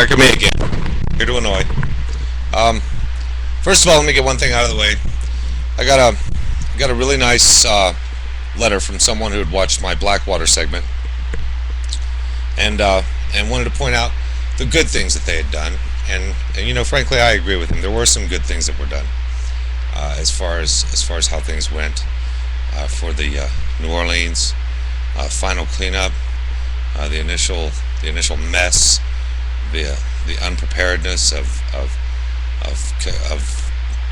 America, me again. Here to annoy. First of all, let me get one thing out of the way. I got a really nice letter from someone who had watched my Blackwater segment, and wanted to point out the good things that they had done. And frankly, I agree with him. There were some good things that were done as far as how things went for the New Orleans final cleanup, the initial mess, the unpreparedness of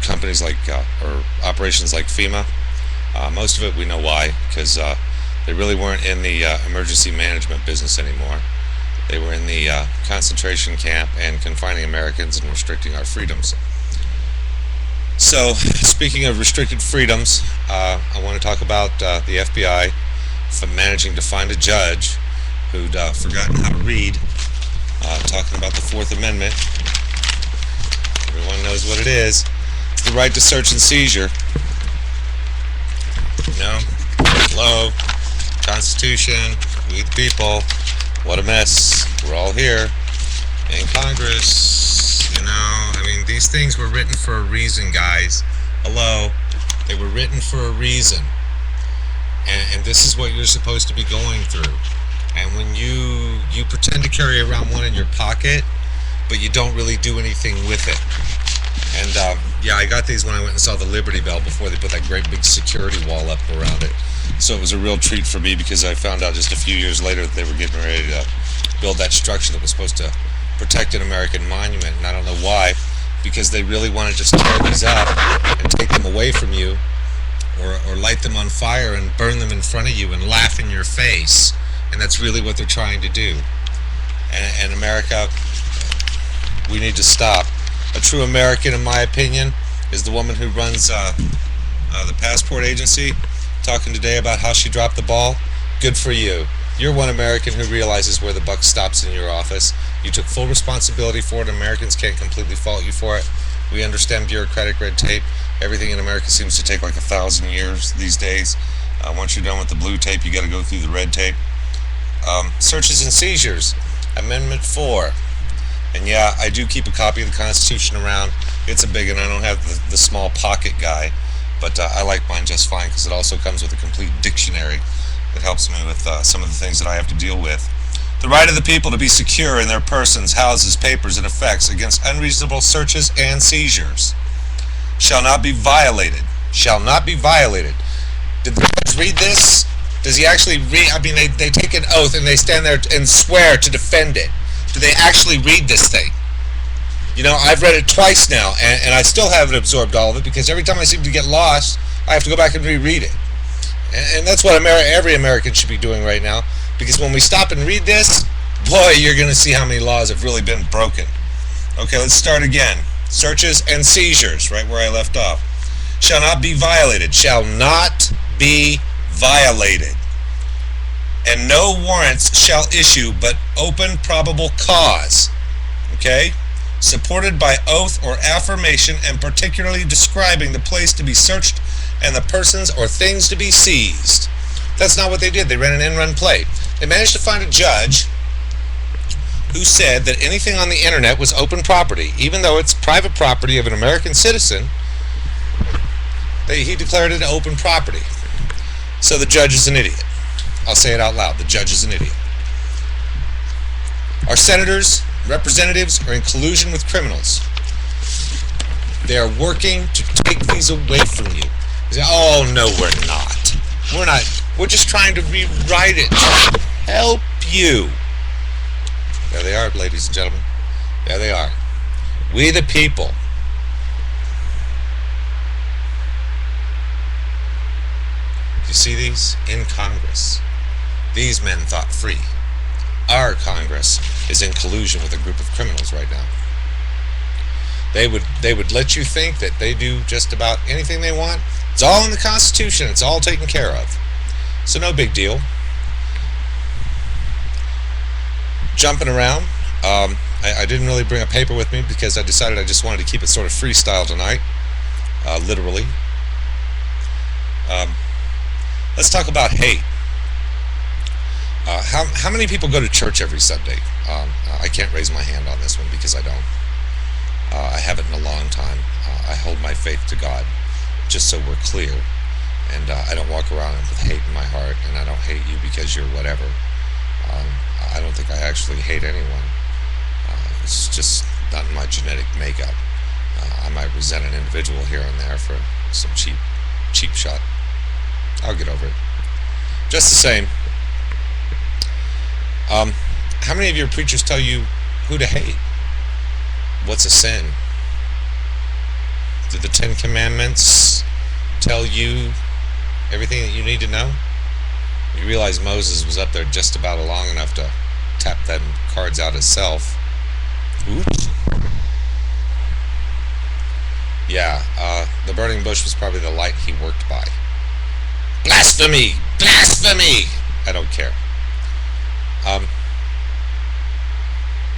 companies like or operations like FEMA. Most of it we know why, because they really weren't in the emergency management business anymore. They were in the concentration camp and confining Americans and restricting our freedoms. So, speaking of restricted freedoms, I want to talk about the FBI managing to find a judge who'd forgotten how to read, talking about the Fourth Amendment. Everyone knows what it is. It's the right to search and seizure. Hello, Constitution, we the people. What a mess. We're all here in Congress. These things were written for a reason, guys. Hello. They were written for a reason. And this is what you're supposed to be going through. And when you pretend to carry around one in your pocket, but you don't really do anything with it. And I got these when I went and saw the Liberty Bell before they put that great big security wall up around it. So it was a real treat for me, because I found out just a few years later that they were getting ready to build that structure that was supposed to protect an American monument. And I don't know why, because they really want to just tear these up and take them away from you, or light them on fire and burn them in front of you and laugh in your face. And that's really what they're trying to do. And America, we need to stop. A true American, in my opinion, is the woman who runs the passport agency, talking today about how she dropped the ball. Good for you. You're one American who realizes where the buck stops in your office. You took full responsibility for it. Americans can't completely fault you for it. We understand bureaucratic red tape. Everything in America seems to take like 1,000 years these days. Once you're done with the blue tape, you got to go through the red tape. Searches and seizures, Amendment 4. And yeah, I do keep a copy of the Constitution around. It's a big one. I don't have the small pocket guy, but I like mine just fine, because it also comes with a complete dictionary that helps me with some of the things that I have to deal with. The right of the people to be secure in their persons, houses, papers, and effects against unreasonable searches and seizures shall not be violated. Shall not be violated. Did the judge read this? Does he actually read? They take an oath and they stand there and swear to defend it. Do they actually read this thing? I've read it twice now, and I still haven't absorbed all of it, because every time I seem to get lost, I have to go back and reread it. And that's what every American should be doing right now, because when we stop and read this, boy, you're going to see how many laws have really been broken. Okay, let's start again. Searches and seizures, right where I left off. Shall not be violated. Shall not be violated. And no warrants shall issue but open probable cause. Okay? Supported by oath or affirmation, and particularly describing the place to be searched and the persons or things to be seized. That's not what they did. They ran an end-run play. They managed to find a judge who said that anything on the internet was open property, even though it's private property of an American citizen. He declared it open property. So the judge is an idiot. I'll say it out loud. The judge is an idiot. Our senators, representatives are in collusion with criminals. They are working to take these away from you. You say, oh, no, we're not. We're not. We're just trying to rewrite it to help you. There they are, ladies and gentlemen. There they are. We the people. You see these? In Congress. These men thought free. Our Congress is in collusion with a group of criminals right now. They would let you think that they do just about anything they want. It's all in the Constitution. It's all taken care of. So no big deal. Jumping around. I didn't really bring a paper with me, because I decided I just wanted to keep it sort of freestyle tonight. Literally. Let's talk about hate. How many people go to church every Sunday? I can't raise my hand on this one because I don't. I haven't in a long time. I hold my faith to God, just so we're clear. And I don't walk around with hate in my heart, and I don't hate you because you're whatever. Um, I don't think I actually hate anyone. It's just not in my genetic makeup. I might resent an individual here and there for some cheap shot. I'll get over it. Just the same. How many of your preachers tell you who to hate? What's a sin? Did the Ten Commandments tell you everything that you need to know? You realize Moses was up there just about long enough to tap them cards out himself. Oops. Yeah, the burning bush was probably the light he worked by. Blasphemy! Blasphemy! I don't care.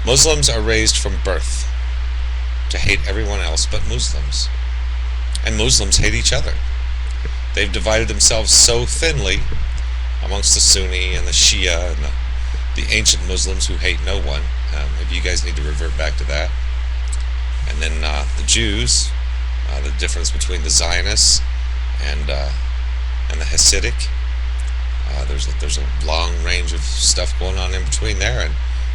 Muslims are raised from birth to hate everyone else but Muslims. And Muslims hate each other. They've divided themselves so thinly amongst the Sunni and the Shia and the ancient Muslims who hate no one. Maybe you guys need to revert back to that. And then the Jews, the difference between the Zionists and the Hasidic. There's a long range of stuff going on in between there, and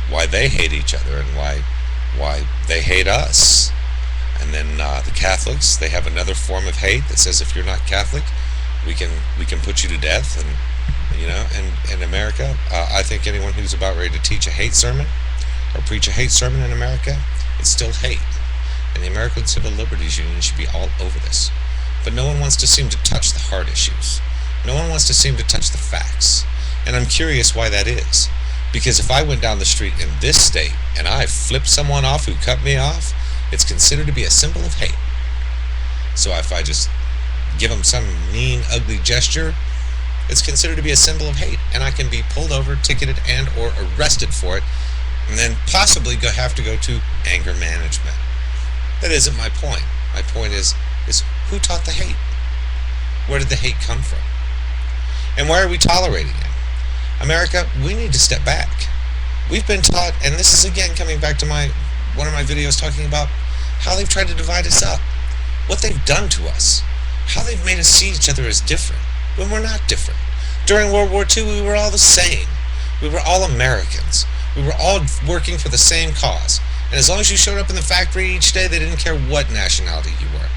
why they hate each other and why they hate us. And then the Catholics, they have another form of hate that says if you're not Catholic, we can put you to death. And in America, I think anyone who's about ready to teach a hate sermon or preach a hate sermon in America, it's still hate. And the American Civil Liberties Union should be all over this. But no one wants to seem to touch the hard issues. No one wants to seem to touch the facts. And I'm curious why that is. Because if I went down the street in this state and I flipped someone off who cut me off, it's considered to be a symbol of hate. So if I just give them some mean, ugly gesture, it's considered to be a symbol of hate. And I can be pulled over, ticketed, and or arrested for it, and then possibly have to go to anger management. That isn't my point. My point is who taught the hate? Where did the hate come from? And why are we tolerating it? America, we need to step back. We've been taught, and this is again coming back to one of my videos talking about how they've tried to divide us up, what they've done to us, how they've made us see each other as different when we're not different. During World War II, we were all the same. We were all Americans. We were all working for the same cause. And as long as you showed up in the factory each day, they didn't care what nationality you were.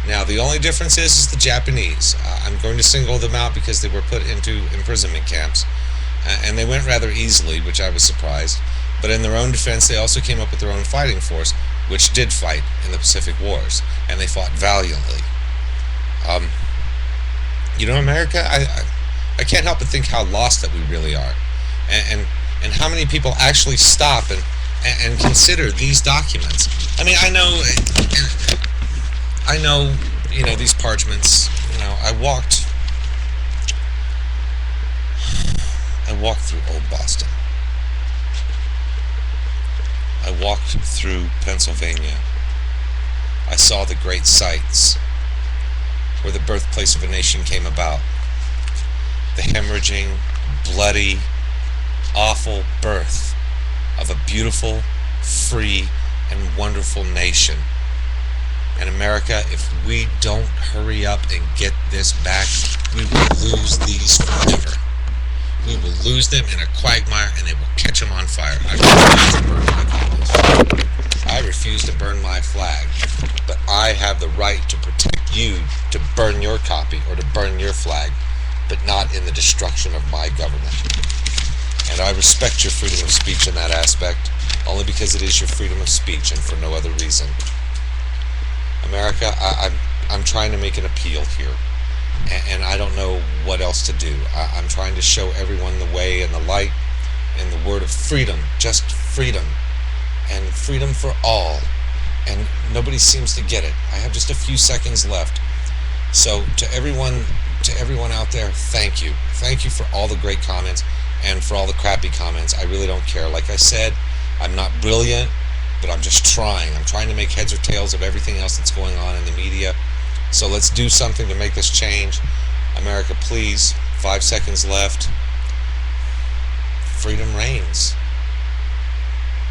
Now, the only difference is the Japanese. I'm going to single them out because they were put into imprisonment camps. And they went rather easily, which I was surprised. But in their own defense, they also came up with their own fighting force, which did fight in the Pacific Wars. And they fought valiantly. America, I can't help but think how lost that we really are. And how many people actually stop and consider these documents. I mean, I know, these parchments. I walked through Old Boston. I walked through Pennsylvania. I saw the great sites where the birthplace of a nation came about. The hemorrhaging, bloody, awful birth of a beautiful, free, and wonderful nation. And America, if we don't hurry up and get this back, we will lose these forever. We will lose them in a quagmire, and they will catch them on fire. I refuse to burn my flag, but I have the right to protect you to burn your copy or to burn your flag, but not in the destruction of my government. And I respect your freedom of speech in that aspect, only because it is your freedom of speech and for no other reason. America, I'm trying to make an appeal here, and I don't know what else to do. I'm trying to show everyone the way and the light and the word of freedom, just freedom, and freedom for all. And nobody seems to get it. I have just a few seconds left. So to everyone out there, thank you. Thank you for all the great comments and for all the crappy comments. I really don't care. Like I said, I'm not brilliant, but I'm just trying. I'm trying to make heads or tails of everything else that's going on in the media. So let's do something to make this change. America, please. 5 seconds left. freedom reigns.